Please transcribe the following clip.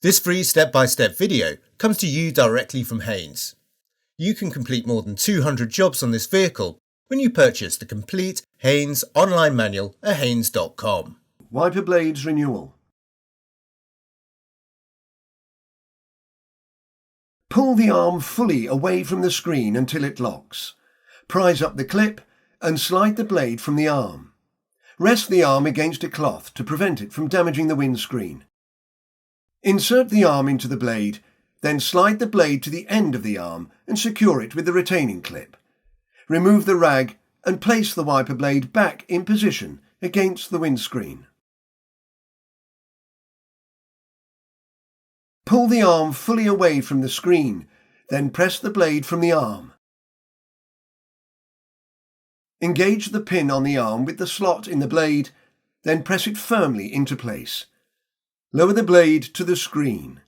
This free step-by-step video comes to you directly from Haynes. You can complete more than 200 jobs on this vehicle when you purchase the complete Haynes online manual at haynes.com. Wiper blades renewal. Pull the arm fully away from the screen until it locks. Prise up the clip and slide the blade from the arm. Rest the arm against a cloth to prevent it from damaging the windscreen. Insert the arm into the blade, then slide the blade to the end of the arm and secure it with the retaining clip. Remove the rag and place the wiper blade back in position against the windscreen. Pull the arm fully away from the screen, then press the blade from the arm. Engage the pin on the arm with the slot in the blade, then press it firmly into place. Lower the blade to the screen.